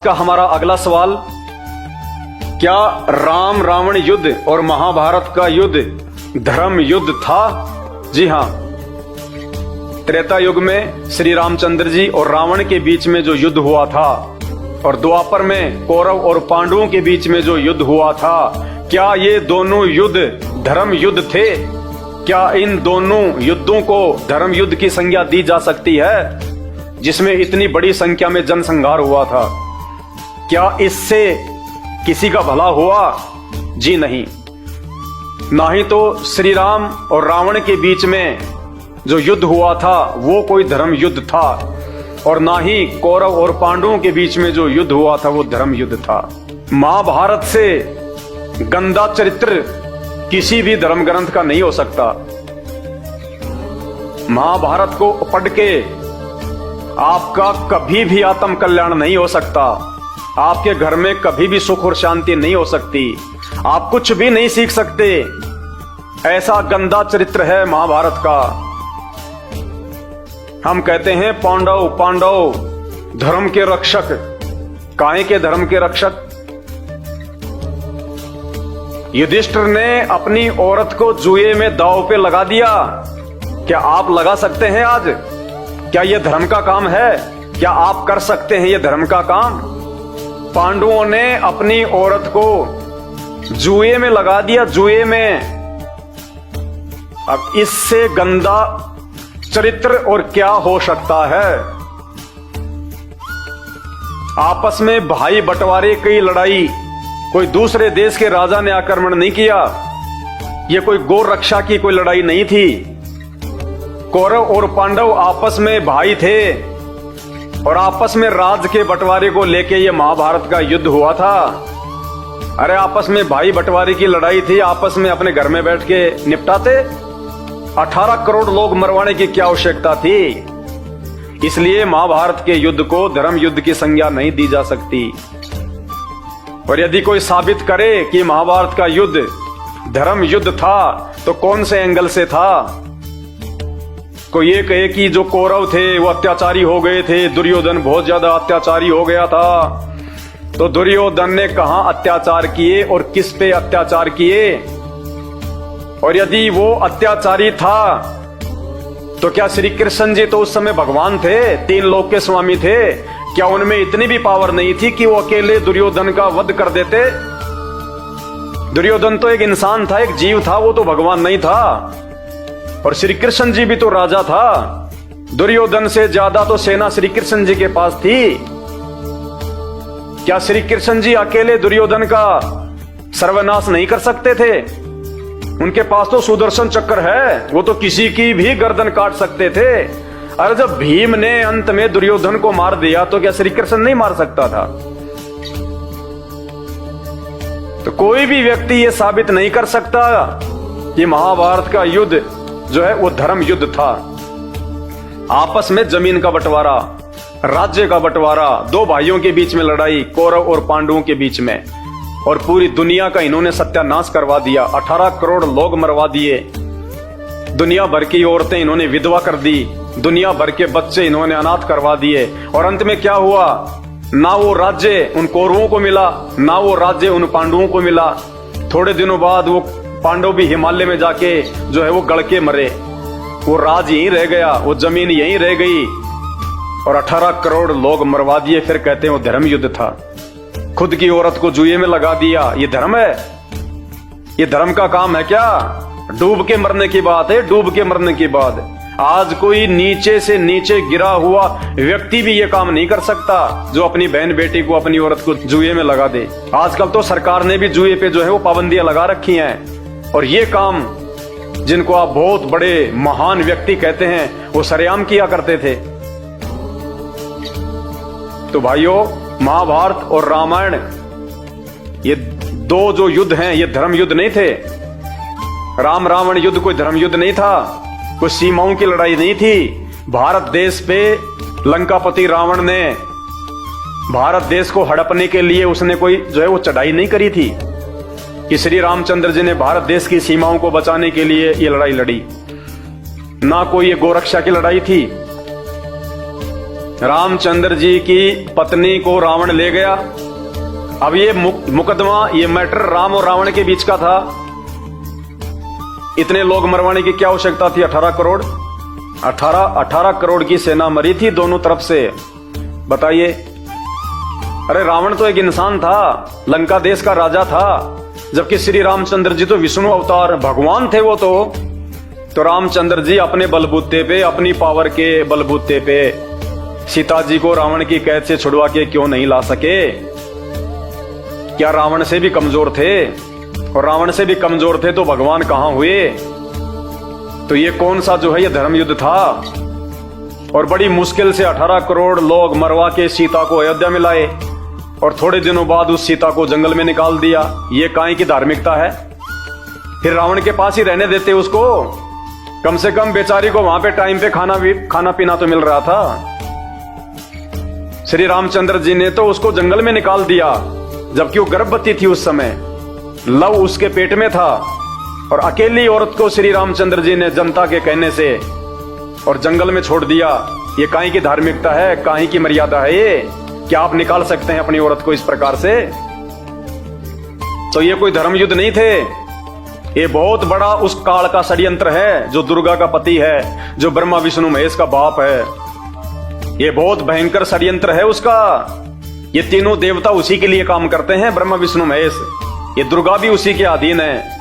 का हमारा अगला सवाल, क्या राम रावण युद्ध और महाभारत का युद्ध धर्म युद्ध था? जी हां, त्रेता युग में श्री रामचंद्र जी और रावण के बीच में जो युद्ध हुआ था और द्वापर में कौरव और पांडवों के बीच में जो युद्ध हुआ था, क्या ये दोनों युद्ध धर्म युद्ध थे? क्या इन दोनों युद्धों को धर्म युद्ध की संज्ञा दी जा सकती है, जिसमें इतनी बड़ी संख्या में जनसंहार हुआ था? क्या इससे किसी का भला हुआ? जी नहीं। ना ही तो श्री राम और रावण के बीच में जो युद्ध हुआ था वो कोई धर्म युद्ध था, और ना ही कौरव और पांडवों के बीच में जो युद्ध हुआ था वो धर्म युद्ध था। महाभारत से गंदा चरित्र किसी भी धर्म ग्रंथ का नहीं हो सकता। महाभारत को पढ़ के आपका कभी भी आत्म कल्याण नहीं हो सकता, आपके घर में कभी भी सुख और शांति नहीं हो सकती, आप कुछ भी नहीं सीख सकते। ऐसा गंदा चरित्र है महाभारत का। हम कहते हैं पांडव पांडव धर्म के रक्षक। काहे के धर्म के रक्षक? युधिष्ठिर ने अपनी औरत को जुए में दांव पे लगा दिया। क्या आप लगा सकते हैं आज? क्या यह धर्म का काम है? क्या आप कर सकते हैं यह धर्म का काम? पांडवों ने अपनी औरत को जुए में लगा दिया, जुए में। अब इससे गंदा चरित्र और क्या हो सकता है? आपस में भाई बंटवारे की लड़ाई, कोई दूसरे देश के राजा ने आक्रमण नहीं किया। यह कोई गौ रक्षा की कोई लड़ाई नहीं थी। कौरव और पांडव आपस में भाई थे और आपस में राज के बंटवारे को लेके ये महाभारत का युद्ध हुआ था। अरे आपस में भाई बंटवारे की लड़ाई थी, आपस में अपने घर में बैठ के निपटाते। 18 करोड़ लोग मरवाने की क्या आवश्यकता थी? इसलिए महाभारत के युद्ध को धर्म युद्ध की संज्ञा नहीं दी जा सकती। और यदि कोई साबित करे कि महाभारत का युद्ध धर्म युद्ध था तो कौन से एंगल से था? कोई ये कहे कि जो कौरव थे वो अत्याचारी हो गए थे, दुर्योधन बहुत ज्यादा अत्याचारी हो गया था, तो दुर्योधन ने कहां अत्याचार किए और किस पे अत्याचार किए? और यदि वो अत्याचारी था तो क्या श्री कृष्ण जी तो उस समय भगवान थे, 3 लोक के स्वामी थे? क्या उनमें इतनी भी पावर नहीं थी कि वो अकेले दुर्योधन का वध कर देते? दुर्योधन तो एक इंसान था, एक जीव था, वो तो भगवान नहीं था। और श्री कृष्ण जी भी तो राजा था। दुर्योधन से ज्यादा तो सेना श्री कृष्ण जी के पास थी। क्या श्री कृष्ण जी अकेले दुर्योधन का सर्वनाश नहीं कर सकते थे? उनके पास तो सुदर्शन चक्र है, वो तो किसी की भी गर्दन काट सकते थे। अरे जब भीम ने अंत में दुर्योधन को मार दिया तो क्या श्री कृष्ण नहीं मार सकता था? तो कोई भी व्यक्ति ये साबित नहीं कर सकता कि महाभारत का युद्ध जो है वो धर्म युद्ध था। आपस में जमीन का बंटवारा, राज्य का बंटवारा, 2 भाइयों के बीच में लड़ाई, कौरव और पांडवों के बीच में, और पूरी दुनिया का इन्होंने सत्यानाश करवा दिया। 18 करोड़ लोग मरवा दिए। दुनिया भर की औरतें इन्होंने विधवा कर दी, दुनिया भर के बच्चे इन्होंने अनाथ करवा दिए। और अंत में क्या हुआ? ना वो राज्य उन कौरवों को मिला, ना वो राज्य उन पांडवों को मिला। थोड़े दिनों बाद वो पांडव भी हिमालय में जाके जो है वो गड़ के मरे। वो राज यहीं रह गया, वो जमीन यहीं रह गई, और 18 करोड़ लोग मरवा दिए। फिर कहते हैं वो धर्म युद्ध था। खुद की औरत को जुए में लगा दिया, ये धर्म है? ये धर्म का काम है क्या? डूब के मरने की बात है, डूब के मरने की बात। आज कोई नीचे से नीचे गिरा हुआ व्यक्ति भी ये काम नहीं कर सकता जो अपनी बहन बेटी को, अपनी औरत को जुए में लगा दे। आजकल तो सरकार ने भी जुए पे जो है वो पाबंदियां लगा रखी हैं। और ये काम जिनको आप बहुत बड़े महान व्यक्ति कहते हैं वो सरेआम किया करते थे। तो भाइयों, महाभारत और रामायण ये 2 जो युद्ध हैं ये धर्म युद्ध नहीं थे। राम रावण युद्ध कोई धर्म युद्ध नहीं था, कोई सीमाओं की लड़ाई नहीं थी। भारत देश पे लंकापति रावण ने भारत देश को हड़पने के लिए उसने कोई जो है वो चढ़ाई नहीं करी थी कि श्री रामचंद्र जी ने भारत देश की सीमाओं को बचाने के लिए ये लड़ाई लड़ी। ना कोई ये गोरक्षा की लड़ाई थी। रामचंद्र जी की पत्नी को रावण ले गया। अब ये मुकदमा, ये मैटर राम और रावण के बीच का था। इतने लोग मरवाने की क्या आवश्यकता थी? 18 करोड़ 18 करोड़ की सेना मरी थी दोनों तरफ से। बताइए, अरे रावण तो एक इंसान था, लंका देश का राजा था, जबकि श्री रामचंद्र जी तो विष्णु अवतार भगवान थे। वो तो रामचंद्र जी अपने बलबूते पे, अपनी पावर के बलबूते पे सीता जी को रावण की कैद से छुड़वा के क्यों नहीं ला सके? क्या रावण से भी कमजोर थे? और रावण से भी कमजोर थे तो भगवान कहां हुए? तो ये कौन सा जो है ये धर्म युद्ध था। और बड़ी मुश्किल से 18 करोड़ लोग मरवा के सीता को अयोध्या में लाए और थोड़े दिनों बाद उस सीता को जंगल में निकाल दिया। ये काहे की धार्मिकता है? फिर रावण के पास ही रहने देते उसको, कम से कम बेचारी को वहां पे टाइम पे खाना पीना तो मिल रहा था। श्री रामचंद्र जी ने तो उसको जंगल में निकाल दिया, जबकि वो गर्भवती थी उस समय, लव उसके पेट में था। और अकेली औरत को श्री रामचंद्र जी ने जनता के कहने से और जंगल में छोड़ दिया। ये काहे की धार्मिकता है? काहे की मर्यादा है ये? क्या आप निकाल सकते हैं अपनी औरत को इस प्रकार से? तो ये कोई धर्म युद्ध नहीं थे, ये बहुत बड़ा उस काल का षड्यंत्र है, जो दुर्गा का पति है, जो ब्रह्मा विष्णु महेश का बाप है। ये बहुत भयंकर षड्यंत्र है उसका। ये तीनों देवता उसी के लिए काम करते हैं, ब्रह्मा विष्णु महेश। ये दुर्गा भी उसी के अधीन है।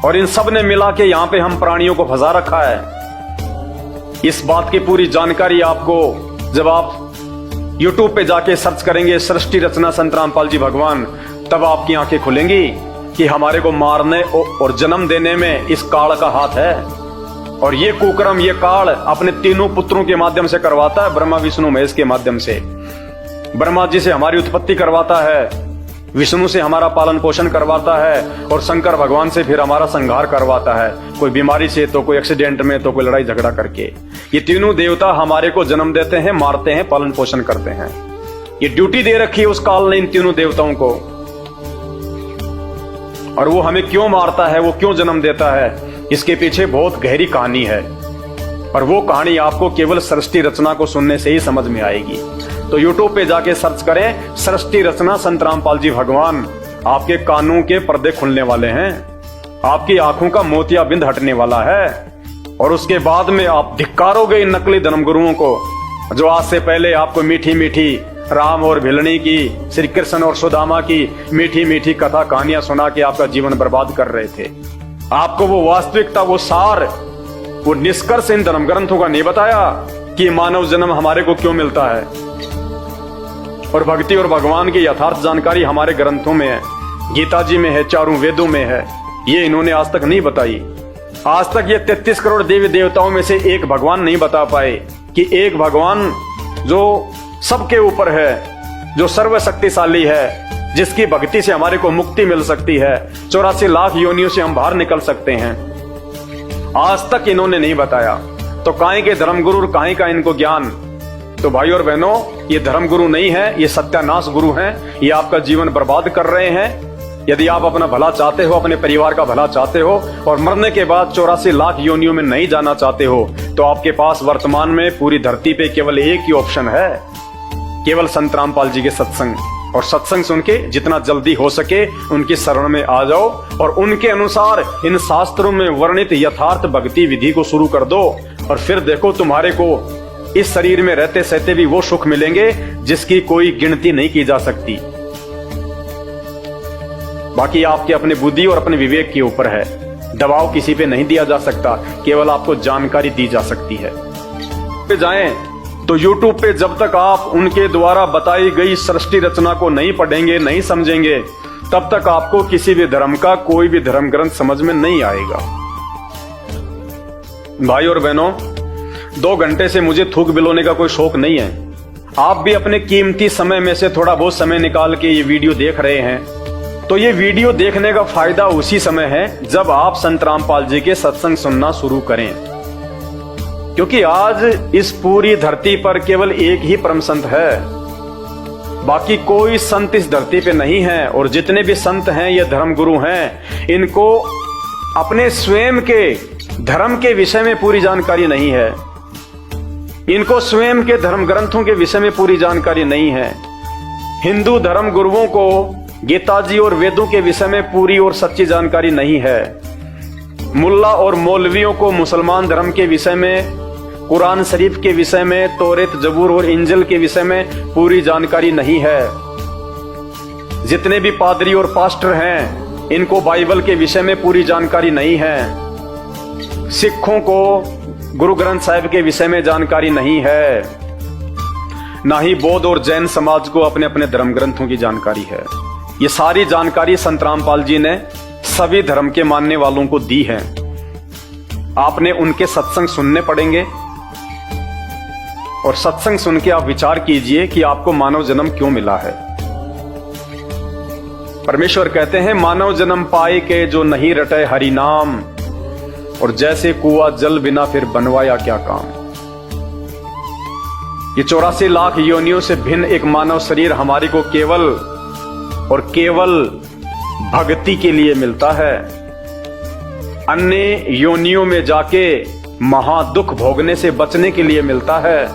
और इन सब ने मिला के यहां पे हम प्राणियों को फंसा रखा है। इस बात की पूरी जानकारी आपको जब आप YouTube पे जाके सर्च करेंगे सृष्टि रचना संत रामपाल जी भगवान, तब आपकी आंखें खुलेंगी कि हमारे को मारने और जन्म देने में इस काल का हाथ है। और ये कुकर्म, ये काल अपने तीनों पुत्रों के माध्यम से करवाता है, ब्रह्मा विष्णु महेश के माध्यम से। ब्रह्मा जी से हमारी उत्पत्ति करवाता है, विष्णु से हमारा पालन पोषण करवाता है, और शंकर भगवान से फिर हमारा संहार करवाता है, कोई बीमारी से, तो कोई एक्सीडेंट में, तो कोई लड़ाई झगड़ा करके। ये तीनों देवता हमारे को जन्म देते हैं, मारते हैं, पालन पोषण करते हैं। ये ड्यूटी दे रखी है उस काल ने इन तीनों देवताओं को। और वो हमें क्यों मारता है, वो क्यों जन्म देता है, इसके पीछे बहुत गहरी कहानी है। और वो कहानी आपको केवल सृष्टि रचना को सुनने से ही समझ में आएगी। तो YouTube पे जाके सर्च करें सृष्टि रचना संत रामपाल जी भगवान, आपके कानों के पर्दे खुलने वाले हैं, आपकी आंखों का मोतियाबिंद हटने वाला है। और उसके बाद में आप धिक्कारोगे इन नकली धर्मगुरुओं को, जो आज से पहले आपको मीठी मीठी राम और भिलनी की, श्री कृष्ण और सुदामा की मीठी मीठी कथा कहानियां सुना के आपका जीवन बर्बाद कर रहे थे। आपको वो वास्तविकता, वो सार, वो निष्कर्ष इन धर्म ग्रंथों का नहीं बताया कि मानव जन्म हमारे को क्यों मिलता है। और भक्ति और भगवान की यथार्थ जानकारी हमारे ग्रंथों में है, गीता जी में है, चारों वेदों में है। ये इन्होंने आज तक नहीं बताई। आज तक ये 33 करोड़ देवी देवताओं में से एक भगवान नहीं बता पाए कि एक भगवान जो सबके ऊपर है, जो सर्वशक्तिशाली है, जिसकी भक्ति से हमारे को मुक्ति मिल सकती है, 84 लाख योनियों से हम बाहर निकल सकते हैं। आज तक इन्होंने नहीं बताया। तो काहे के धर्मगुरु, काहे का इनको ज्ञान? तो भाई और बहनों, ये धर्मगुरु नहीं है, ये सत्यानाश गुरु हैं। ये आपका जीवन बर्बाद कर रहे हैं। यदि आप अपना भला चाहते हो, अपने परिवार का भला चाहते हो, और मरने के बाद 84 लाख योनियों में नहीं जाना चाहते हो, तो आपके पास वर्तमान में पूरी धरती पे केवल एक ही ऑप्शन है, केवल संत रामपाल जी के सत्संग। और सत्संग सुन के जितना जल्दी हो सके उनकी शरण में आ जाओ और उनके अनुसार इन शास्त्रों में वर्णित यथार्थ भक्ति विधि को शुरू कर दो। और फिर देखो, तुम्हारे को इस शरीर में रहते सहते भी वो सुख मिलेंगे जिसकी कोई गिनती नहीं की जा सकती। बाकी आपके अपने बुद्धि और अपने विवेक के ऊपर है। दबाव किसी पे नहीं दिया जा सकता, केवल आपको जानकारी दी जा सकती है। पे जाएं तो YouTube पे जब तक आप उनके द्वारा बताई गई सृष्टि रचना को नहीं पढ़ेंगे, नहीं समझेंगे, तब तक आपको किसी भी धर्म का कोई भी धर्म ग्रंथ समझ में नहीं आएगा। भाई और बहनों, 2 घंटे से मुझे थूक बिलोने का कोई शौक नहीं है। आप भी अपने कीमती समय में से थोड़ा बहुत समय निकाल के ये वीडियो देख रहे हैं, तो ये वीडियो देखने का फायदा उसी समय है जब आप संत रामपाल जी के सत्संग सुनना शुरू करें। क्योंकि आज इस पूरी धरती पर केवल एक ही परम संत है, बाकी कोई संत इस धरती पे नहीं है। और जितने भी संत हैं, ये धर्मगुरु हैं, इनको अपने स्वयं के धर्म के विषय में पूरी जानकारी नहीं है। इनको स्वयं के धर्म ग्रंथों के विषय में पूरी जानकारी नहीं है। हिंदू धर्म गुरुओं को गीता जी और वेदों के विषय में पूरी और सच्ची जानकारी नहीं है। मुल्ला और मौलवियों को मुसलमान धर्म के विषय में, कुरान शरीफ के विषय में, तौरेत, जबूर और इंजिल के विषय में पूरी जानकारी नहीं है। जितने भी पादरी और पास्टर हैं, इनको बाइबल के विषय में पूरी जानकारी नहीं है। सिखों को गुरु ग्रंथ साहिब के विषय में जानकारी नहीं है। ना ही बौद्ध और जैन समाज को अपने अपने धर्म ग्रंथों की जानकारी है। ये सारी जानकारी संत रामपाल जी ने सभी धर्म के मानने वालों को दी है। आपने उनके सत्संग सुनने पड़ेंगे और सत्संग सुन के आप विचार कीजिए कि आपको मानव जन्म क्यों मिला है। परमेश्वर कहते हैं, मानव जन्म पाए के जो नहीं रटे हरि नाम, और जैसे कुआ जल बिना फिर बनवाया क्या काम। ये 84 लाख योनियों से भिन्न एक मानव शरीर हमारी को केवल और केवल भक्ति के लिए मिलता है। अन्य योनियों में जाके महादुख भोगने से बचने के लिए मिलता है।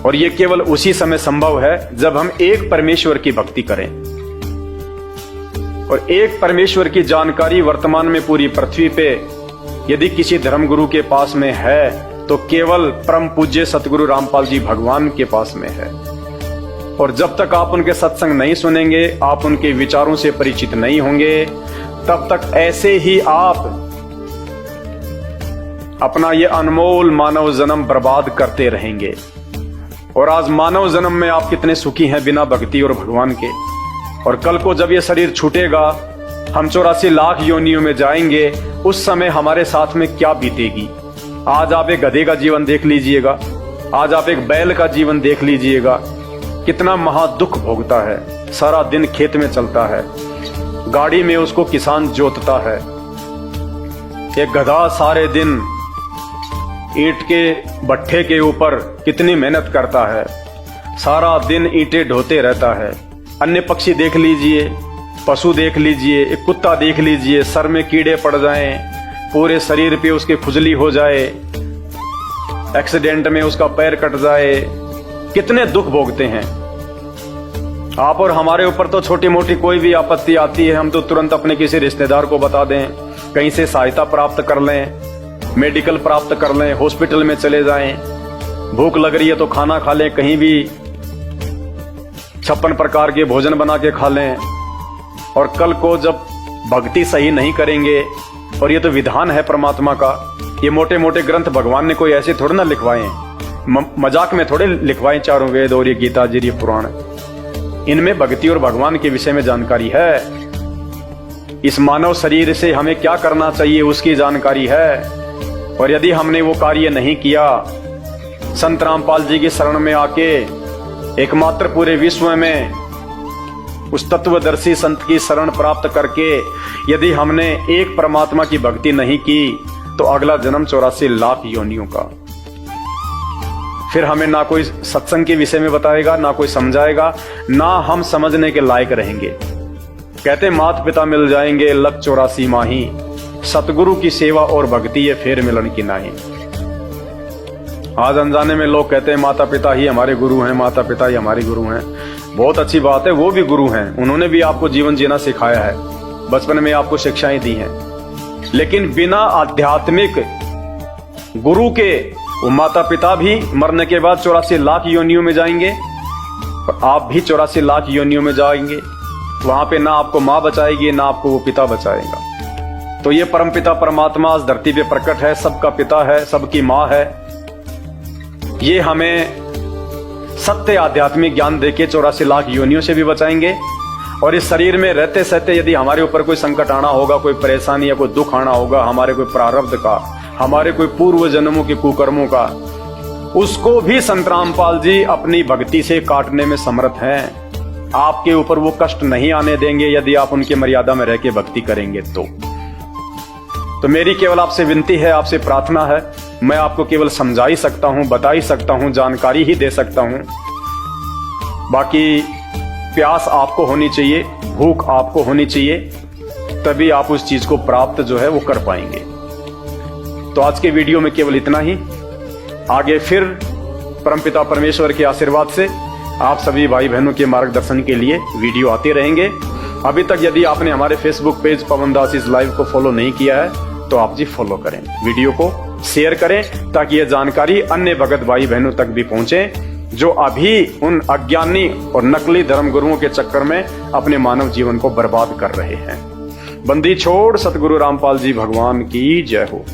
और ये केवल उसी समय संभव है जब हम एक परमेश्वर की भक्ति करें। और एक परमेश्वर की जानकारी वर्तमान में पूरी पृथ्वी पे यदि किसी धर्मगुरु के पास में है तो केवल परम पूज्य सतगुरु रामपाल जी भगवान के पास में है। और जब तक आप उनके सत्संग नहीं सुनेंगे, आप उनके विचारों से परिचित नहीं होंगे, तब तक ऐसे ही आप अपना ये अनमोल मानव जन्म बर्बाद करते रहेंगे। और आज मानव जन्म में आप कितने सुखी हैं बिना भक्ति और भगवान के। और कल को जब ये शरीर छूटेगा, हम 84 लाख योनियों में जाएंगे, उस समय हमारे साथ में क्या बीतेगी। आज आप एक गधे का जीवन देख लीजिएगा, आज आप एक बैल का जीवन देख लीजिएगा, कितना महादुख भोगता है। सारा दिन खेत में चलता है, गाड़ी में उसको किसान जोतता है। एक गधा सारे दिन ईंट के भट्ठे के ऊपर कितनी मेहनत करता है, सारा दिन ईंटें ढोते रहता है। अन्य पक्षी देख लीजिए, पशु देख लीजिए, एक कुत्ता देख लीजिए, सर में कीड़े पड़ जाएं, पूरे शरीर पे उसके खुजली हो जाए, एक्सीडेंट में उसका पैर कट जाए, कितने दुख भोगते हैं। आप और हमारे ऊपर तो छोटी मोटी कोई भी आपत्ति आती है, हम तो तुरंत अपने किसी रिश्तेदार को बता दें, कहीं से सहायता प्राप्त कर लें, मेडिकल प्राप्त कर लें, हॉस्पिटल में चले जाएं। भूख लग रही है तो खाना खा लें, कहीं भी 56 प्रकार के भोजन बना के खा लें। और कल को जब भक्ति सही नहीं करेंगे, और ये तो विधान है परमात्मा का, ये मोटे मोटे ग्रंथ भगवान ने कोई ऐसे थोड़े ना लिखवाए, मजाक में थोड़े लिखवाए चारों वेद और ये गीता जी, ये पुराण, इनमें भक्ति और भगवान के विषय में जानकारी है। इस मानव शरीर से हमें क्या करना चाहिए उसकी जानकारी है। और यदि हमने वो कार्य नहीं किया, संत रामपाल जी की शरण में आके एकमात्र पूरे विश्व में उस तत्वदर्शी संत की शरण प्राप्त करके यदि हमने एक परमात्मा की भक्ति नहीं की, तो अगला जन्म 84 लाख योनियों का। फिर हमें ना कोई सत्संग के विषय में बताएगा, ना कोई समझाएगा, ना हम समझने के लायक रहेंगे। कहते माता पिता मिल जाएंगे लग 84 माही, सतगुरु की सेवा और भक्ति ये फेर मिलन की नाही। आज अनजाने में लोग कहते हैं माता पिता ही हमारे गुरु हैं, माता पिता ही हमारे गुरु हैं। बहुत अच्छी बात है, वो भी गुरु हैं, उन्होंने भी आपको जीवन जीना सिखाया है, बचपन में आपको शिक्षाएं दी हैं। लेकिन बिना आध्यात्मिक गुरु के वो माता पिता भी मरने के बाद 84 लाख योनियों में जाएंगे, और आप भी 84 लाख योनियों में जाएंगे। वहां पे ना आपको माँ बचाएगी, ना आपको वो पिता बचाएगा। तो ये परम पिता परमात्मा इस धरती पे प्रकट है, सबका पिता है, सबकी माँ है। ये हमें सत्य आध्यात्मिक ज्ञान देके 84 लाख योनियों से भी बचाएंगे। और इस शरीर में रहते सहते यदि हमारे ऊपर कोई संकट आना होगा, कोई परेशानी या कोई दुख आना होगा, हमारे कोई प्रारब्ध का, हमारे कोई पूर्व जन्मों के कुकर्मों का, उसको भी संत रामपाल जी अपनी भक्ति से काटने में समर्थ हैं। आपके ऊपर वो कष्ट नहीं आने देंगे यदि आप उनके मर्यादा में रह के भक्ति करेंगे। तो मेरी केवल आपसे विनती है, आपसे प्रार्थना है, मैं आपको केवल समझा ही सकता हूं, बता ही सकता हूं, जानकारी ही दे सकता हूं। बाकी प्यास आपको होनी चाहिए, भूख आपको होनी चाहिए, तभी आप उस चीज को प्राप्त जो है वो कर पाएंगे। तो आज के वीडियो में केवल इतना ही। आगे फिर परमपिता परमेश्वर के आशीर्वाद से आप सभी भाई बहनों के मार्गदर्शन के लिए वीडियो आते रहेंगे। अभी तक यदि आपने हमारे Facebook page Pawan Das is live को फॉलो नहीं किया है तो आप जी फॉलो करें, वीडियो को शेयर करें ताकि यह जानकारी अन्य भगत भाई बहनों तक भी पहुंचे जो अभी उन अज्ञानी और नकली धर्म गुरुओं के चक्कर में अपने मानव जीवन को बर्बाद कर रहे हैं। बंदी छोड़ सतगुरु रामपाल जी भगवान की जय हो।